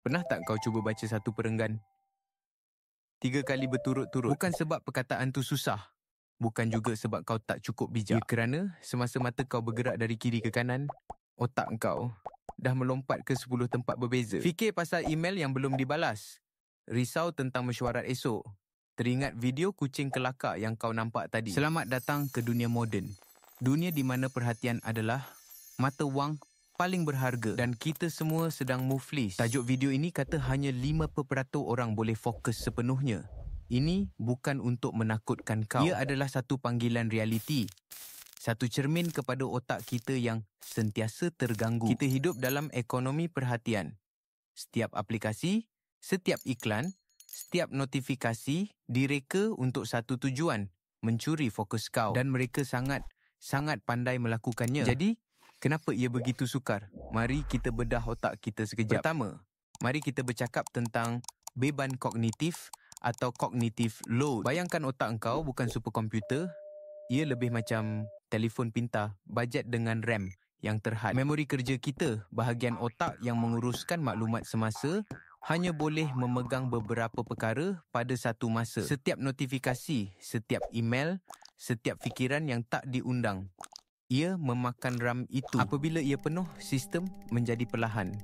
Pernah tak kau cuba baca satu perenggan 3 kali berturut-turut? Bukan sebab perkataan tu susah. Bukan juga sebab kau tak cukup bijak. Ya, kerana semasa mata kau bergerak dari kiri ke kanan, otak kau dah melompat ke 10 tempat berbeza. Fikir pasal email yang belum dibalas. Risau tentang mesyuarat esok. Teringat video kucing kelakar yang kau nampak tadi. Selamat datang ke dunia moden. Dunia di mana perhatian adalah mata wang paling berharga dan kita semua sedang muflis. Tajuk video ini kata hanya 5% orang boleh fokus sepenuhnya. Ini bukan untuk menakutkan kau. Ia adalah satu panggilan realiti. Satu cermin kepada otak kita yang sentiasa terganggu. Kita hidup dalam ekonomi perhatian. Setiap aplikasi, setiap iklan, setiap notifikasi direka untuk satu tujuan, mencuri fokus kau. Dan mereka sangat pandai melakukannya. Jadi, kenapa ia begitu sukar? Mari kita bedah otak kita sekejap. Pertama, mari kita bercakap tentang beban kognitif atau cognitive load. Bayangkan otak engkau bukan superkomputer. Ia lebih macam telefon pintar, bajet dengan RAM yang terhad. Memori kerja kita, bahagian otak yang menguruskan maklumat semasa, hanya boleh memegang beberapa perkara pada satu masa. Setiap notifikasi, setiap email, setiap fikiran yang tak diundang, ia memakan RAM itu. Apabila ia penuh, sistem menjadi perlahan.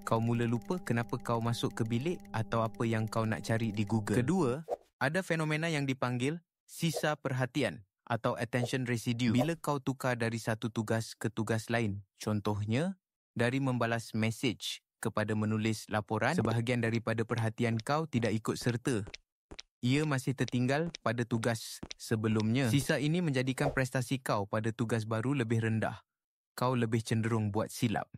Kau mula lupa kenapa kau masuk ke bilik atau apa yang kau nak cari di Google. Kedua, ada fenomena yang dipanggil sisa perhatian atau attention residue. Bila kau tukar dari satu tugas ke tugas lain, contohnya dari membalas mesej kepada menulis laporan, sebahagian daripada perhatian kau tidak ikut serta. Ia masih tertinggal pada tugas sebelumnya. Sisa ini menjadikan prestasi kau pada tugas baru lebih rendah. Kau lebih cenderung buat silap.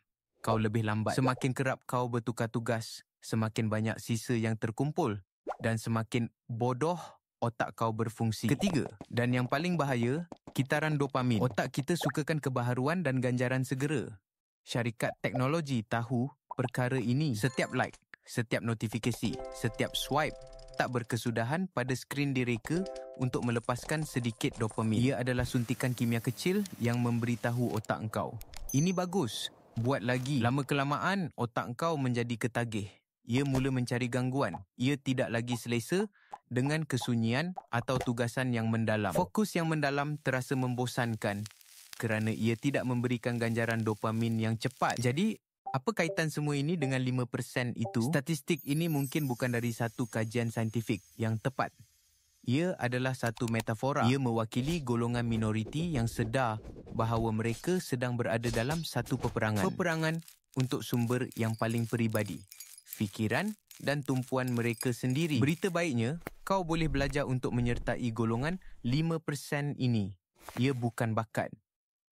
Kau lebih lambat. Semakin kerap kau bertukar tugas, semakin banyak sisa yang terkumpul dan semakin bodoh otak kau berfungsi. Ketiga, dan yang paling bahaya, kitaran dopamin. Otak kita sukakan kebaharuan dan ganjaran segera. Syarikat teknologi tahu perkara ini. Setiap like, setiap notifikasi, setiap swipe tak berkesudahan pada skrin direka untuk melepaskan sedikit dopamin. Ia adalah suntikan kimia kecil yang memberitahu otak engkau, ini bagus, buat lagi. Lama-kelamaan, otak engkau menjadi ketagih. Ia mula mencari gangguan. Ia tidak lagi selesa dengan kesunyian atau tugasan yang mendalam. Fokus yang mendalam terasa membosankan kerana ia tidak memberikan ganjaran dopamin yang cepat. Jadi, apa kaitan semua ini dengan 5% itu? Statistik ini mungkin bukan dari satu kajian saintifik yang tepat. Ia adalah satu metafora. Ia mewakili golongan minoriti yang sedar bahawa mereka sedang berada dalam satu peperangan. Peperangan untuk sumber yang paling peribadi, fikiran dan tumpuan mereka sendiri. Berita baiknya, kau boleh belajar untuk menyertai golongan 5% ini. Ia bukan bakat.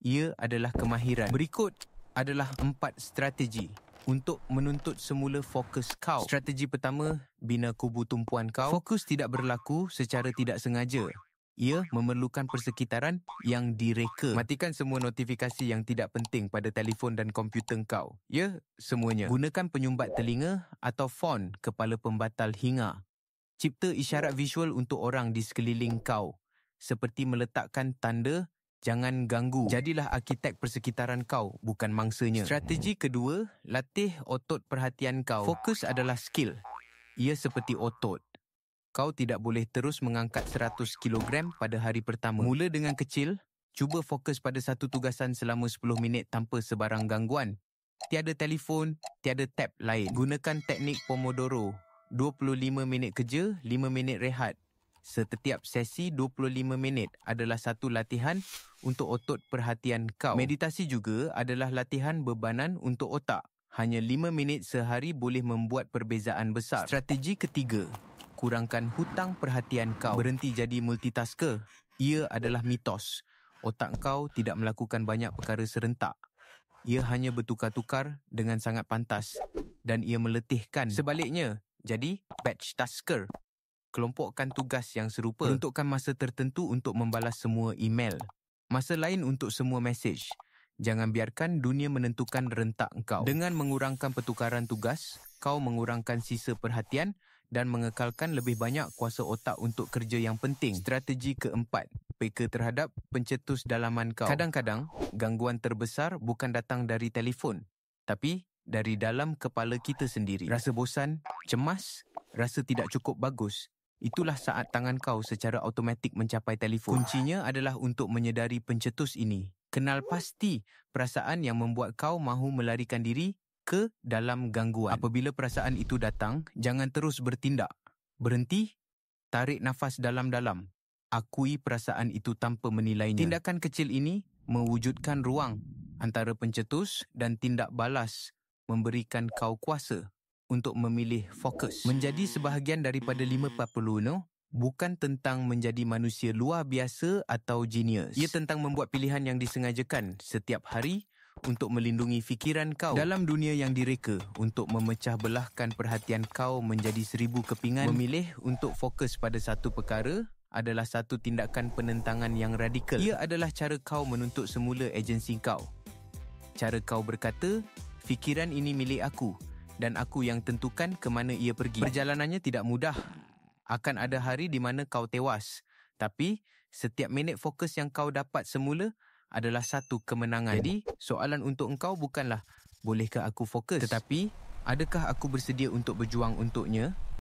Ia adalah kemahiran. Berikut adalah 4 strategi untuk menuntut semula fokus kau. Strategi pertama, bina kubu tumpuan kau. Fokus tidak berlaku secara tidak sengaja. Ia memerlukan persekitaran yang direka. Matikan semua notifikasi yang tidak penting pada telefon dan komputer kau. Ya, semuanya. Gunakan penyumbat telinga atau font kepala pembatal hingar. Cipta isyarat visual untuk orang di sekeliling kau, seperti meletakkan tanda jangan ganggu. Jadilah arkitek persekitaran kau, bukan mangsanya. Strategi kedua, latih otot perhatian kau. Fokus adalah skill. Ia seperti otot. Kau tidak boleh terus mengangkat 100 kg pada hari pertama. Mula dengan kecil, cuba fokus pada satu tugasan selama 10 minit tanpa sebarang gangguan. Tiada telefon, tiada tab lain. Gunakan teknik Pomodoro. 25 minit kerja, 5 minit rehat. Setiap sesi 25 minit adalah satu latihan untuk otot perhatian kau. Meditasi juga adalah latihan bebanan untuk otak. Hanya 5 minit sehari boleh membuat perbezaan besar. Strategi ketiga, kurangkan hutang perhatian kau. Berhenti jadi multitasker. Ia adalah mitos. Otak kau tidak melakukan banyak perkara serentak. Ia hanya bertukar-tukar dengan sangat pantas dan ia meletihkan. Sebaliknya, jadi batch tasker. Kelompokkan tugas yang serupa. Peruntukkan masa tertentu untuk membalas semua email. Masa lain untuk semua mesej. Jangan biarkan dunia menentukan rentak kau. Dengan mengurangkan pertukaran tugas, kau mengurangkan sisa perhatian dan mengekalkan lebih banyak kuasa otak untuk kerja yang penting. Strategi keempat, peka terhadap pencetus dalaman kau. Kadang-kadang, gangguan terbesar bukan datang dari telefon, tapi dari dalam kepala kita sendiri. Rasa bosan, cemas, rasa tidak cukup bagus. Itulah saat tangan kau secara automatik mencapai telefon. Kuncinya adalah untuk menyedari pencetus ini. Kenal pasti perasaan yang membuat kau mahu melarikan diri ke dalam gangguan. Apabila perasaan itu datang, jangan terus bertindak. Berhenti, tarik nafas dalam-dalam. Akui perasaan itu tanpa menilainya. Tindakan kecil ini mewujudkan ruang antara pencetus dan tindak balas, memberikan kau kuasa untuk memilih fokus. Menjadi sebahagian daripada 540 bukan tentang menjadi manusia luar biasa atau genius. Ia tentang membuat pilihan yang disengajakan setiap hari untuk melindungi fikiran kau dalam dunia yang direka, untuk memecah belahkan perhatian kau menjadi 1000 kepingan. Memilih untuk fokus pada satu perkara adalah satu tindakan penentangan yang radikal. Ia adalah cara kau menuntut semula agensi kau. Cara kau berkata, fikiran ini milik aku dan aku yang tentukan ke mana ia pergi. Perjalanannya tidak mudah. Akan ada hari di mana kau tewas. Tapi, setiap minit fokus yang kau dapat semula adalah satu kemenangan. Jadi, soalan untuk engkau bukanlah, bolehkah aku fokus? Tetapi, adakah aku bersedia untuk berjuang untuknya?